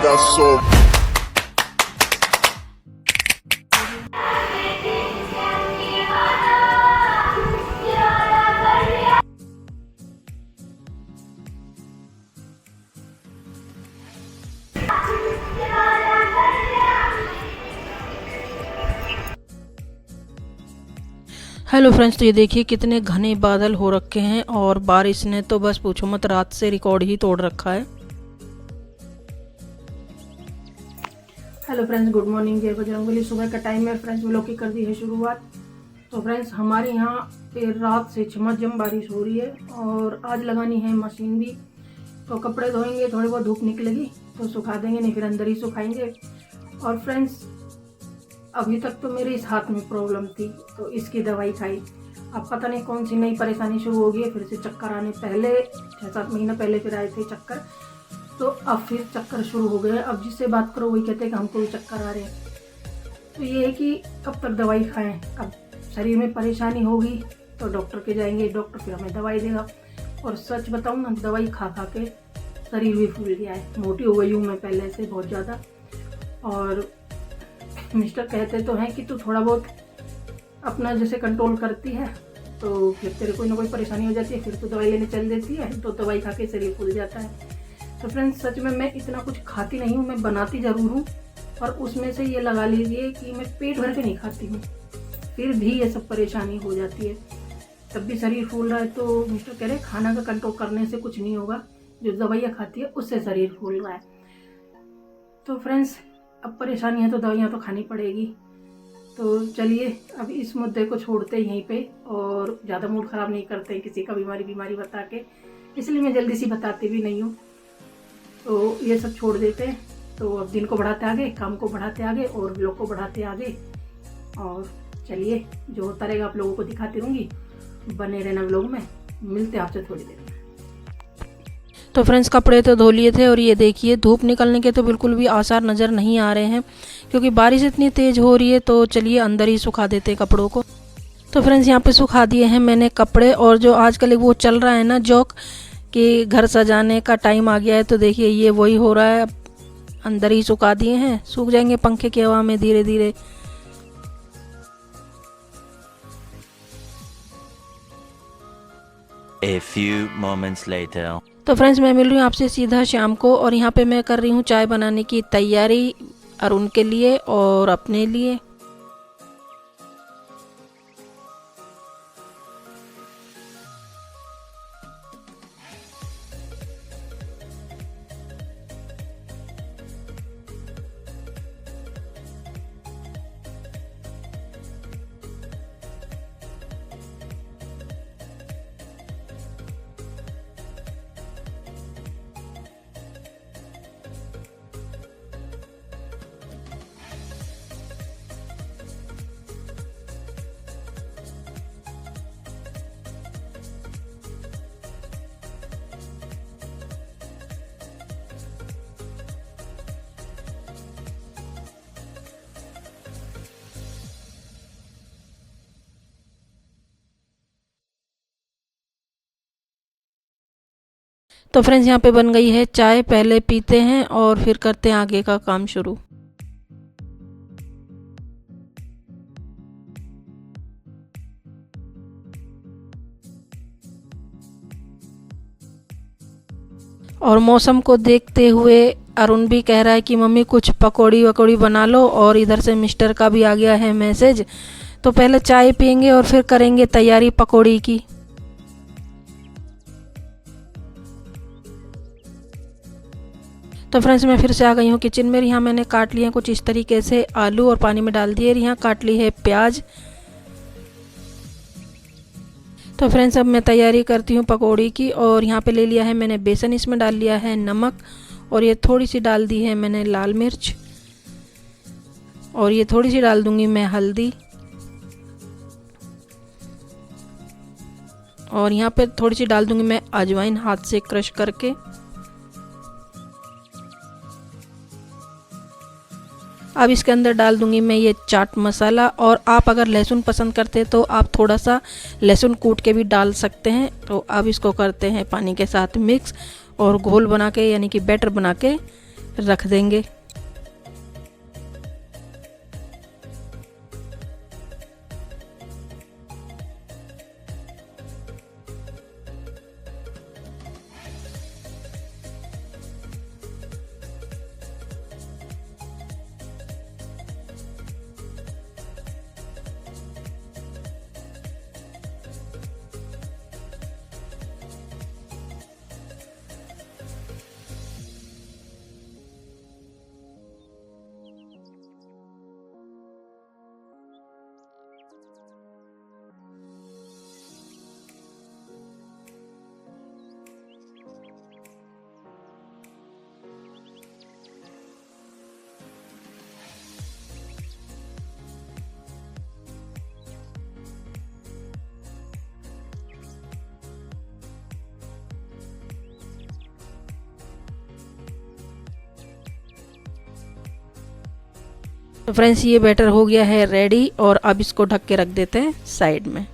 got soul. Hello friends, तो ये देखिए कितने घने बादल हो रखे हैं और बारिश ने तो बस पूछो मत, रात से रिकॉर्ड ही तोड़ रखा है। हेलो फ्रेंड्स, गुड मॉर्निंग, जय बजरंगबली। सुबह का टाइम है फ्रेंड्स, व्लॉग की कर दी है शुरुआत। तो फ्रेंड्स, हमारे यहाँ पे रात से झमाझम बारिश हो रही है और आज लगानी है मशीन भी। तो कपड़े धोएंगे, थोड़ी बहुत धूप निकलेगी तो सुखा देंगे, नहीं फिर अंदर ही सुखाएंगे। और फ्रेंड्स, अभी तक तो मेरे इस हाथ में प्रॉब्लम थी तो इसकी दवाई खाई। अब पता नहीं कौन सी नई परेशानी शुरू हो गई है, फिर से चक्कर आने। पहले 6-7 महीना पहले फिर आए थे चक्कर, तो अब फिर चक्कर शुरू हो गए। अब जिससे बात करो वही कहते हैं कि हमको भी चक्कर आ रहे हैं। तो ये है कि कब तक दवाई खाएं। अब शरीर में परेशानी होगी तो डॉक्टर के जाएंगे, डॉक्टर फिर हमें दवाई देगा। और सच बताऊँ ना, दवाई खा खा के शरीर भी फूल गया है, मोटी हो गई हूँ मैं पहले से बहुत ज़्यादा। और मिस्टर कहते तो हैं कि तू थोड़ा बहुत अपना जैसे कंट्रोल करती है तो फिर तेरे कोई ना कोई परेशानी हो जाती है, फिर तो दवाई लेने चल देती है, तो दवाई खा के शरीर फूल जाता है। तो फ्रेंड्स, सच में मैं इतना कुछ खाती नहीं हूँ, मैं बनाती ज़रूर हूँ। और उसमें से ये लगा लीजिए कि मैं पेट भर के नहीं खाती हूँ, फिर भी ये सब परेशानी हो जाती है, तब भी शरीर फूल रहा है। तो मिस्टर कह रहे खाना का कंट्रोल करने से कुछ नहीं होगा, जो दवाइयाँ खाती है उससे शरीर फूल रहा है। तो फ्रेंड्स, अब परेशानी है तो दवाइयाँ तो खानी पड़ेगी। तो चलिए अब इस मुद्दे को छोड़ते हैं यहीं पे और ज़्यादा मूड ख़राब नहीं करते हैं किसी का बीमारी बता के, इसलिए मैं जल्दी सी बताती भी नहीं हूँ। तो ये सब छोड़ देते हैं। तो अब दिन को बढ़ाते आगे, काम को बढ़ाते आगे और व्लॉग को बढ़ाते आगे। और चलिए जो होता रहेगा आप लोगों को दिखाती रहूँगी, बने रहना व्लॉग में। मिलते हैं आपसे थोड़ी देर में। तो फ्रेंड्स, कपड़े तो धो लिए थे और ये देखिए धूप निकलने के तो बिल्कुल भी आसार नज़र नहीं आ रहे हैं क्योंकि बारिश इतनी तेज़ हो रही है। तो चलिए अंदर ही सुखा देते हैं कपड़ों को। तो फ्रेंड्स, यहाँ पे सुखा दिए हैं मैंने कपड़े। और जो आजकल वो चल रहा है ना जोक कि घर सजाने का टाइम आ गया है, तो देखिए ये वही हो रहा है। अंदर ही सुखा दिए हैं, सूख जाएंगे पंखे की हवा में धीरे धीरे। A few moments later. तो फ्रेंड्स, मैं मिल रही हूँ आपसे सीधा शाम को और यहाँ पे मैं कर रही हूँ चाय बनाने की तैयारी, अरुण के लिए और अपने लिए। तो फ्रेंड्स, यहाँ पे बन गई है चाय, पहले पीते हैं और फिर करते हैं आगे का काम शुरू। और मौसम को देखते हुए अरुण भी कह रहा है कि मम्मी कुछ पकौड़ी वकौड़ी बना लो। और इधर से मिस्टर का भी आ गया है मैसेज। तो पहले चाय पियेंगे और फिर करेंगे तैयारी पकौड़ी की। तो फ्रेंड्स, मैं फिर से आ गई हूँ किचन में। यहाँ मैंने काट लिए हैं कुछ इस तरीके से आलू और पानी में डाल दिए। यहाँ काट ली है प्याज। तो फ्रेंड्स, अब मैं तैयारी करती हूँ पकौड़ी की। और यहाँ पे ले लिया है मैंने बेसन, इसमें डाल लिया है नमक और ये थोड़ी सी डाल दी है मैंने लाल मिर्च और ये थोड़ी सी डाल दूंगी मैं हल्दी। और यहाँ पे थोड़ी सी डाल दूंगी मैं अजवाइन हाथ से क्रश करके। अब इसके अंदर डाल दूंगी मैं ये चाट मसाला। और आप अगर लहसुन पसंद करते तो आप थोड़ा सा लहसुन कूट के भी डाल सकते हैं। तो अब इसको करते हैं पानी के साथ मिक्स और घोल बना के यानी कि बैटर बना के रख देंगे। तो फ्रेंड्स ये बैटर हो गया है रेडी और अब इसको ढक के रख देते हैं साइड में।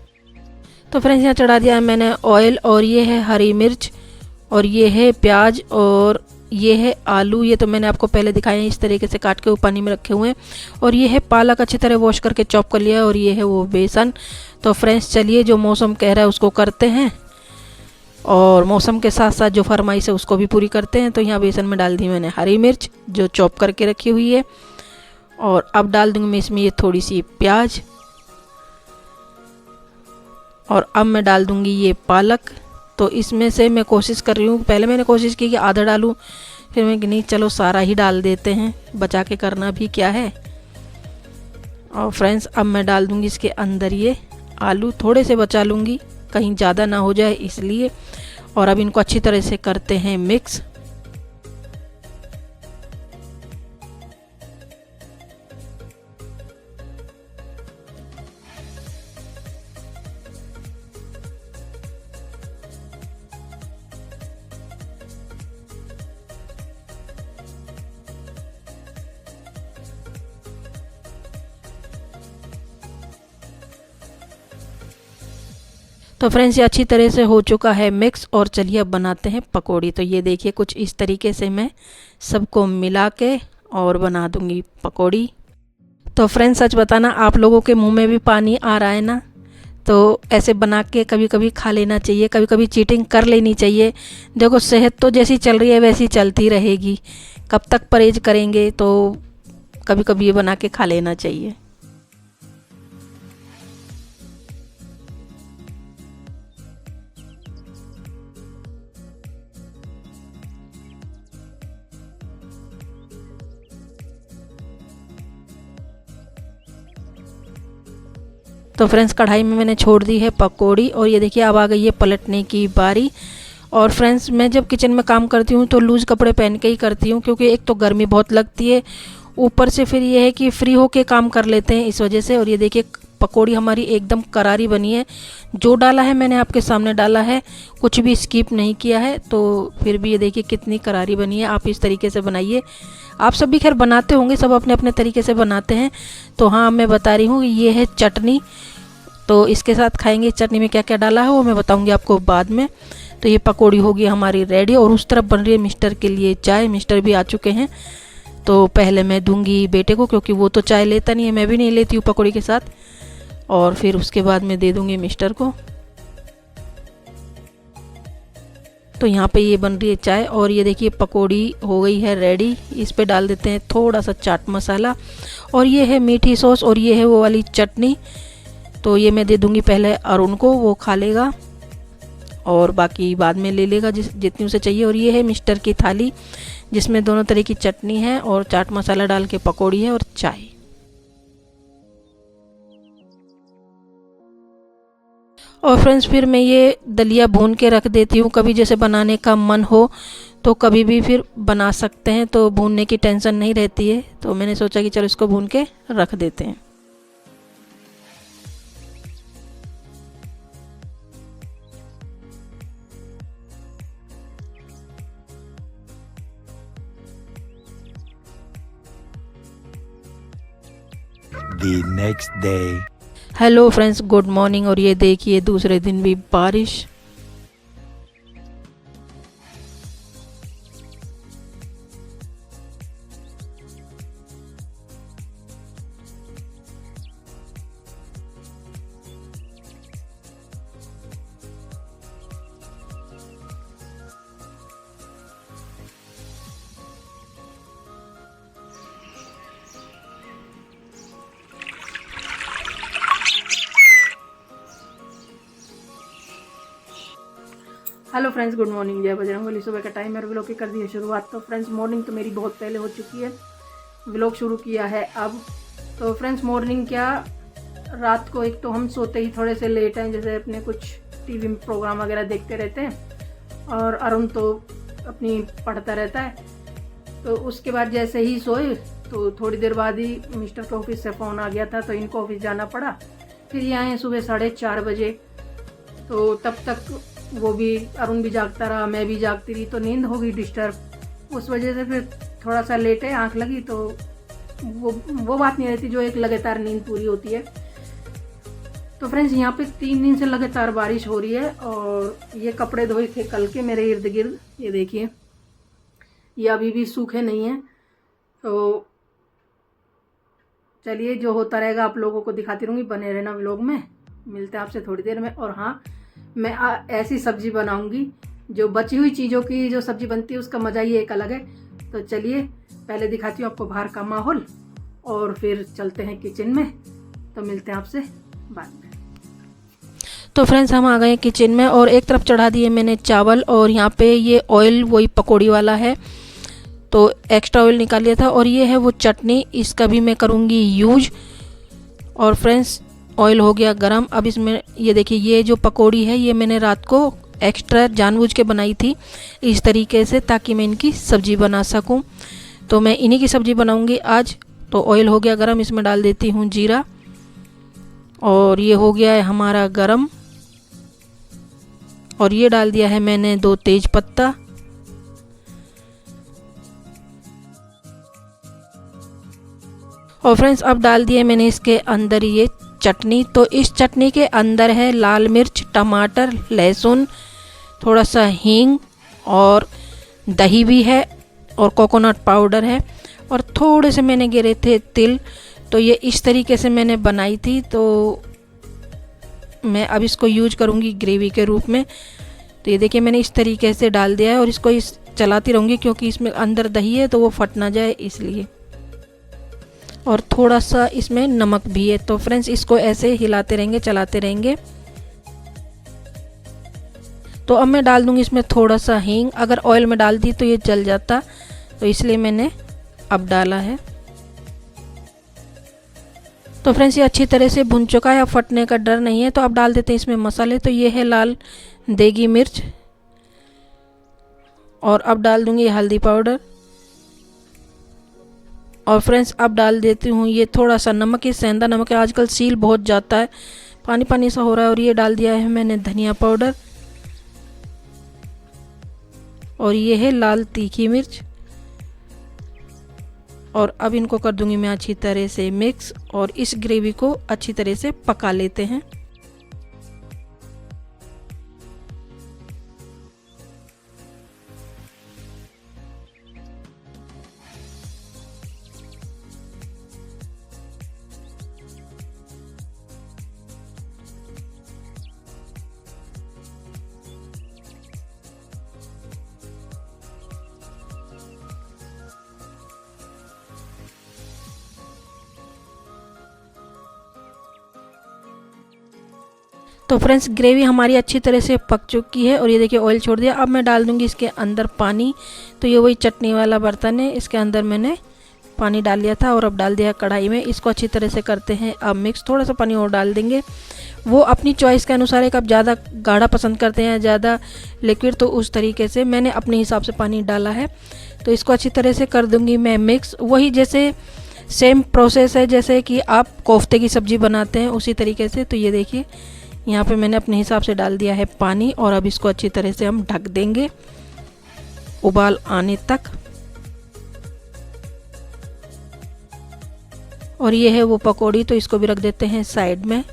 तो फ्रेंड्स यहाँ चढ़ा दिया है मैंने ऑयल और ये है हरी मिर्च और ये है प्याज और ये है आलू। ये तो मैंने आपको पहले दिखाया है, इस तरीके से काट के वो पानी में रखे हुए हैं। और ये है पालक, अच्छी तरह वॉश करके चॉप कर लिया है। और ये है वो बेसन। तो फ्रेंड्स चलिए जो मौसम कह रहा है उसको करते हैं और मौसम के साथ साथ जो फरमाइश है उसको भी पूरी करते हैं। तो यहाँ बेसन में डाल दी मैंने हरी मिर्च जो चॉप करके रखी हुई है और अब डाल दूंगी मैं इसमें ये थोड़ी सी प्याज और अब मैं डाल दूंगी ये पालक। तो इसमें से मैं कोशिश कर रही हूँ, पहले मैंने कोशिश की कि आधा डालूँ, फिर मैं कि नहीं चलो सारा ही डाल देते हैं, बचा के करना भी क्या है। और फ्रेंड्स अब मैं डाल दूंगी इसके अंदर ये आलू, थोड़े से बचा लूँगी कहीं ज़्यादा ना हो जाए इसलिए। और अब इनको अच्छी तरह से करते हैं मिक्स। तो फ्रेंड्स ये अच्छी तरह से हो चुका है मिक्स और चलिए अब बनाते हैं पकौड़ी। तो ये देखिए कुछ इस तरीके से मैं सबको मिला के और बना दूंगी पकौड़ी। तो फ्रेंड्स सच बताना आप लोगों के मुंह में भी पानी आ रहा है ना, तो ऐसे बना के कभी कभी खा लेना चाहिए, कभी कभी चीटिंग कर लेनी चाहिए। देखो सेहत तो जैसी चल रही है वैसी चलती रहेगी, कब तक परहेज करेंगे, तो कभी कभी ये बना के खा लेना चाहिए। तो फ्रेंड्स कढ़ाई में मैंने छोड़ दी है पकौड़ी और ये देखिए अब आ गई है पलटने की बारी। और फ्रेंड्स मैं जब किचन में काम करती हूँ तो लूज़ कपड़े पहन के ही करती हूँ, क्योंकि एक तो गर्मी बहुत लगती है, ऊपर से फिर ये है कि फ्री होके काम कर लेते हैं इस वजह से। और ये देखिए पकौड़ी हमारी एकदम करारी बनी है, जो डाला है मैंने आपके सामने डाला है, कुछ भी स्किप नहीं किया है। तो फिर भी ये देखिए कितनी करारी बनी है। आप इस तरीके से बनाइए, आप सब भी खैर बनाते होंगे, सब अपने अपने तरीके से बनाते हैं। तो हाँ मैं बता रही हूँ ये है चटनी, तो इसके साथ खाएंगे। चटनी में क्या क्या डाला है वो मैं बताऊंगी आपको बाद में। तो ये पकौड़ी होगी हमारी रेडी और उस तरफ बन रही है मिस्टर के लिए चाय। मिस्टर भी आ चुके हैं, तो पहले मैं दूंगी बेटे को, क्योंकि वो तो चाय लेता नहीं है, मैं भी नहीं लेती हूँ पकौड़ी के साथ। और फिर उसके बाद मैं दे दूंगी मिस्टर को। तो यहाँ पे ये बन रही है चाय और ये देखिए पकौड़ी हो गई है रेडी। इस पे डाल देते हैं थोड़ा सा चाट मसाला और ये है मीठी सॉस और ये है वो वाली चटनी। तो ये मैं दे दूंगी पहले अरुण को, वो खा लेगा और बाकी बाद में ले लेगा जितनी उसे चाहिए। और ये है मिस्टर की थाली जिसमें दोनों तरह की चटनी है और चाट मसाला डाल के पकौड़ी है और चाय। और फ्रेंड्स फिर मैं ये दलिया भून के रख देती हूँ, कभी जैसे बनाने का मन हो तो कभी भी फिर बना सकते हैं, तो भूनने की टेंशन नहीं रहती है। तो मैंने सोचा कि चलो इसको भून के रख देते हैं। The next day. Hello friends good morning. और ये देखिए दूसरे दिन भी बारिश। हेलो फ्रेंड्स, गुड मॉर्निंग, जय बजरंगबली। सुबह का टाइम है, व्लॉग की कर दी है शुरुआत। तो फ्रेंड्स मॉर्निंग तो मेरी बहुत पहले हो चुकी है, व्लॉग शुरू किया है अब। तो फ्रेंड्स मॉर्निंग क्या, रात को एक तो हम सोते ही थोड़े से लेट हैं, जैसे अपने कुछ टीवी में प्रोग्राम वगैरह देखते रहते हैं, और अरुण तो अपनी पढ़ता रहता है। तो उसके बाद जैसे ही सोए तो थोड़ी देर बाद ही मिस्टर के ऑफिस से फ़ोन आ गया था, तो इनको ऑफिस जाना पड़ा। फिर ये आए सुबह 4:30 बजे। तो तब तक वो भी, अरुण भी जागता रहा, मैं भी जागती रही, तो नींद हो गई डिस्टर्ब। उस वजह से फिर थोड़ा सा लेट है, आँख लगी तो वो बात नहीं रहती जो एक लगातार नींद पूरी होती है। तो फ्रेंड्स यहाँ पे 3 दिन से लगातार बारिश हो रही है, और ये कपड़े धोए थे कल के मेरे इर्द गिर्द, ये देखिए, ये अभी भी सूखे नहीं हैं। तो चलिए, जो होता रहेगा आप लोगों को दिखाती रहूँगी, बने रहना व्लॉग में। मिलते हैं आपसे थोड़ी देर में। और हाँ, मैं ऐसी सब्जी बनाऊंगी, जो बची हुई चीज़ों की जो सब्जी बनती है उसका मज़ा ही एक अलग है। तो चलिए पहले दिखाती हूँ आपको बाहर का माहौल, और फिर चलते हैं किचन में। तो मिलते हैं आपसे बाद में। तो फ्रेंड्स हम आ गए किचन में, और एक तरफ चढ़ा दिए मैंने चावल, और यहाँ पे ये ऑयल वही पकौड़ी वाला है, तो एक्स्ट्रा ऑयल निकाल लिया था। और ये है वो चटनी, इसका भी मैं करूँगी यूज। और फ्रेंड्स ऑयल हो गया गरम। अब इसमें ये देखिए, ये जो पकौड़ी है ये मैंने रात को एक्स्ट्रा जानबूझ के बनाई थी इस तरीके से, ताकि मैं इनकी सब्ज़ी बना सकूं। तो मैं इन्हीं की सब्ज़ी बनाऊंगी आज। तो ऑयल हो गया गरम, इसमें डाल देती हूँ जीरा, और ये हो गया है हमारा गरम। और ये डाल दिया है मैंने 2 तेज पत्ता। और फ्रेंड्स अब डाल दिए मैंने इसके अंदर ये चटनी। तो इस चटनी के अंदर है लाल मिर्च, टमाटर, लहसुन, थोड़ा सा हींग, और दही भी है, और कोकोनट पाउडर है, और थोड़े से मैंने गिरे थे तिल। तो ये इस तरीके से मैंने बनाई थी। तो मैं अब इसको यूज करूँगी ग्रेवी के रूप में। तो ये देखिए, मैंने इस तरीके से डाल दिया है, और इसको चलाती रहूँगी, क्योंकि इसमें अंदर दही है तो वो फट ना जाए इसलिए। और थोड़ा सा इसमें नमक भी है। तो फ्रेंड्स इसको ऐसे हिलाते रहेंगे, चलाते रहेंगे। तो अब मैं डाल दूंगी इसमें थोड़ा सा हींग। अगर ऑयल में डाल दी तो ये जल जाता, तो इसलिए मैंने अब डाला है। तो फ्रेंड्स ये अच्छी तरह से भुन चुका है, अब फटने का डर नहीं है। तो अब डाल देते हैं इसमें मसाले। तो ये है लाल देगी मिर्च, और अब डाल दूंगी हल्दी पाउडर। और फ्रेंड्स अब डाल देती हूँ ये थोड़ा सा नमक, ये सेंधा नमक है, आजकल सील बहुत जाता है, पानी पानी सा हो रहा है। और ये डाल दिया है मैंने धनिया पाउडर, और ये है लाल तीखी मिर्च। और अब इनको कर दूंगी मैं अच्छी तरह से मिक्स, और इस ग्रेवी को अच्छी तरह से पका लेते हैं। तो फ्रेंड्स ग्रेवी हमारी अच्छी तरह से पक चुकी है, और ये देखिए ऑयल छोड़ दिया। अब मैं डाल दूंगी इसके अंदर पानी। तो ये वही चटनी वाला बर्तन है, इसके अंदर मैंने पानी डाल लिया था, और अब डाल दिया कढ़ाई में। इसको अच्छी तरह से करते हैं अब मिक्स। थोड़ा सा पानी और डाल देंगे, वो अपनी चॉइस के अनुसार है, कब ज़्यादा गाढ़ा पसंद करते हैं, ज़्यादा लिक्विड, तो उस तरीके से मैंने अपने हिसाब से पानी डाला है। तो इसको अच्छी तरह से कर दूंगी मैं मिक्स। वही जैसे सेम प्रोसेस है जैसे कि आप कोफ्ते की सब्ज़ी बनाते हैं, उसी तरीके से। तो ये देखिए, यहाँ पे मैंने अपने हिसाब से डाल दिया है पानी, और अब इसको अच्छी तरह से हम ढक देंगे उबाल आने तक। और ये है वो पकौड़ी, तो इसको भी रख देते हैं साइड में।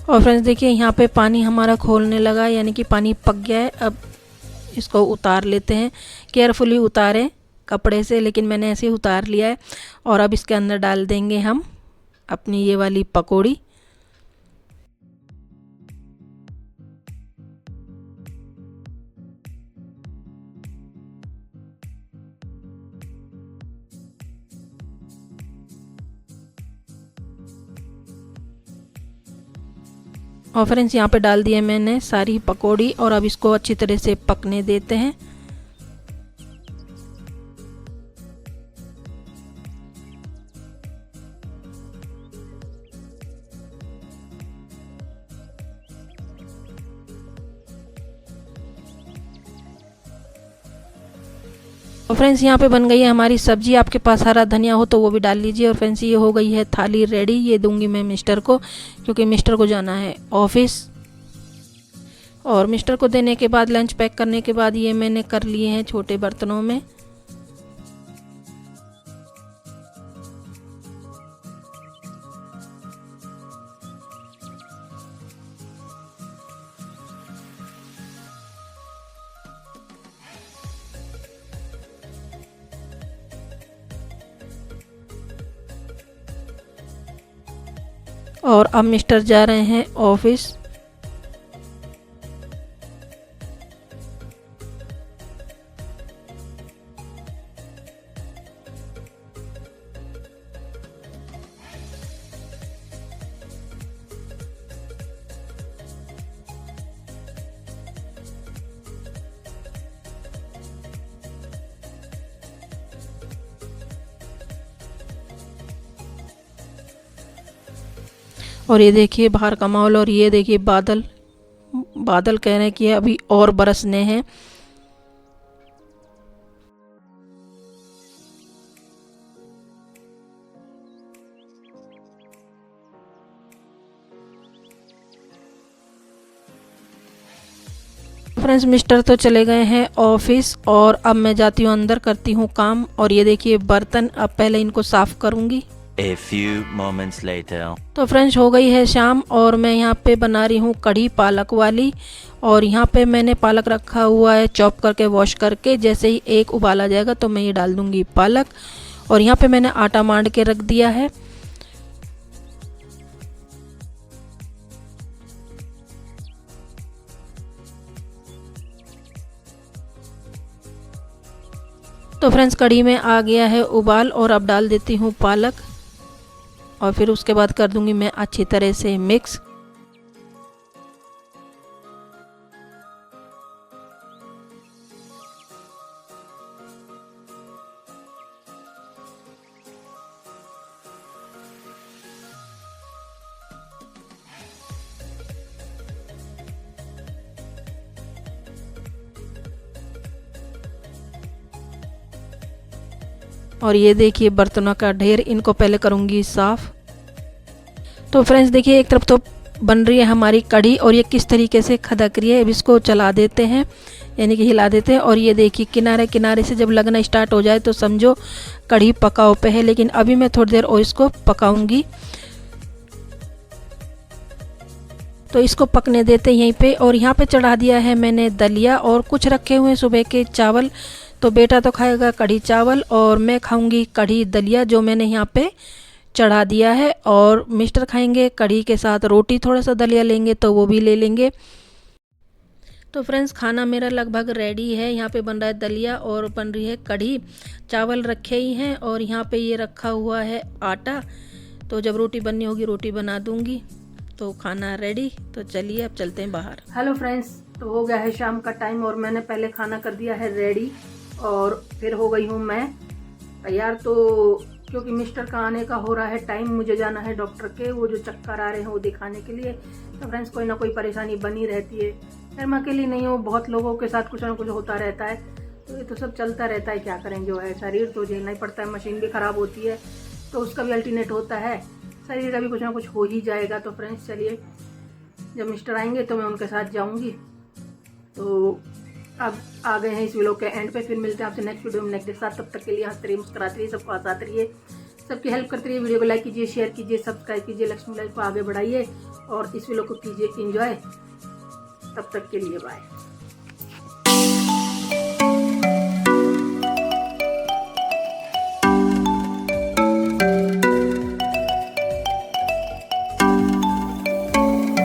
और फ्रेंड्स देखिए, यहाँ पे पानी हमारा खोलने लगा, यानी कि पानी पक गया है। अब इसको उतार लेते हैं, केयरफुली उतारें कपड़े से, लेकिन मैंने ऐसे ही उतार लिया है। और अब इसके अंदर डाल देंगे हम अपनी ये वाली पकौड़ी। और फ्रेंड्स यहाँ पे डाल दिए मैंने सारी पकौड़ी और अब इसको अच्छी तरह से पकने देते हैं। और फ्रेंड्स यहाँ पे बन गई है हमारी सब्जी। आपके पास हरा धनिया हो तो वो भी डाल लीजिए। और फ्रेंड्स ये हो गई है थाली रेडी। ये दूंगी मैं मिस्टर को, क्योंकि मिस्टर को जाना है ऑफिस। और मिस्टर को देने के बाद लंच पैक करने के बाद ये मैंने कर लिए हैं छोटे बर्तनों में। और अब मिस्टर जा रहे हैं ऑफिस। और ये देखिए बाहर का माहौल, और ये देखिए बादल बादल कह रहे हैं कि अभी और बरसने हैं। फ्रेंड्स मिस्टर तो चले गए हैं ऑफिस और अब मैं जाती हूँ अंदर, करती हूँ काम। और ये देखिए बर्तन, अब पहले इनको साफ करूँगी। A few moments later. तो फ्रेंड्स हो गई है शाम और मैं यहाँ पे बना रही हूँ कढ़ी पालक वाली। और यहाँ पे मैंने पालक रखा हुआ है चॉप करके, वॉश करके। जैसे ही एक उबाल आ जाएगा तो मैं ये डाल दूँगी पालक। और यहाँ पे मैंने आटा मांड के रख दिया है। तो फ्रेंड्स कढ़ी में आ गया है उबाल और अब डाल देती हूँ पालक। और फिर उसके बाद कर दूंगी मैं अच्छी तरह से मिक्स। और ये देखिए बर्तनों का ढेर, इनको पहले करूँगी साफ़। तो फ्रेंड्स देखिए एक तरफ तो बन रही है हमारी कढ़ी और ये किस तरीके से खदक रही है। अब इसको चला देते हैं, यानी कि हिला देते हैं। और ये देखिए किनारे किनारे से जब लगना स्टार्ट हो जाए तो समझो कढ़ी पकाओ पे है। लेकिन अभी मैं थोड़ी देर और इसको पकाऊंगी। तो इसको पकने देते यहीं पे। और यहाँ पे चढ़ा दिया है मैंने दलिया और कुछ रखे हुए सुबह के चावल। तो बेटा तो खाएगा कढ़ी चावल और मैं खाऊंगी कढ़ी दलिया जो मैंने यहाँ पे चढ़ा दिया है। और मिस्टर खाएंगे कढ़ी के साथ रोटी, थोड़ा सा दलिया लेंगे तो वो भी ले लेंगे। तो फ्रेंड्स खाना मेरा लगभग रेडी है। यहाँ पे बन रहा है दलिया और बन रही है कढ़ी। चावल रखे ही हैं और यहाँ पे ये रखा हुआ है आटा। तो जब रोटी बननी होगी रोटी बना दूंगी। तो खाना रेडी। तो चलिए अब चलते हैं बाहर। हेलो फ्रेंड्स, तो हो गया है शाम का टाइम और मैंने पहले खाना कर दिया है रेडी और फिर हो गई हूँ मैं तैयार। तो क्योंकि मिस्टर का आने का हो रहा है टाइम, मुझे जाना है डॉक्टर के, वो जो चक्कर आ रहे हैं वो दिखाने के लिए। तो फ्रेंड्स कोई ना कोई परेशानी बनी रहती है। फिर मैं अकेली नहीं हूँ, बहुत लोगों के साथ कुछ ना कुछ होता रहता है। तो ये तो सब चलता रहता है, क्या करें, जो है शरीर तो झेलना ही पड़ता है। मशीन भी ख़राब होती है तो उसका भी अल्टरनेट होता है, शरीर का भी कुछ ना कुछ हो ही जाएगा। तो फ्रेंड्स चलिए, जब मिस्टर आएंगे तो मैं उनके साथ जाऊँगी। तो अब आ गए हैं इस वीडियो के एंड पे। फिर मिलते हैं आपसे नेक्स्ट वीडियो में नेक्स्ट के साथ। तब तक के लिए हंसते रहिए, मुस्कुराते रहिए, सबको हंसाते रहिए, सबकी हेल्प करते रहिए। वीडियो को लाइक कीजिए, शेयर कीजिए, सब्सक्राइब कीजिए, लक्ष्मी लाइफ को आगे बढ़ाइए और इस वीडियो को कीजिए एंजॉय। तब तक के लिए बाय।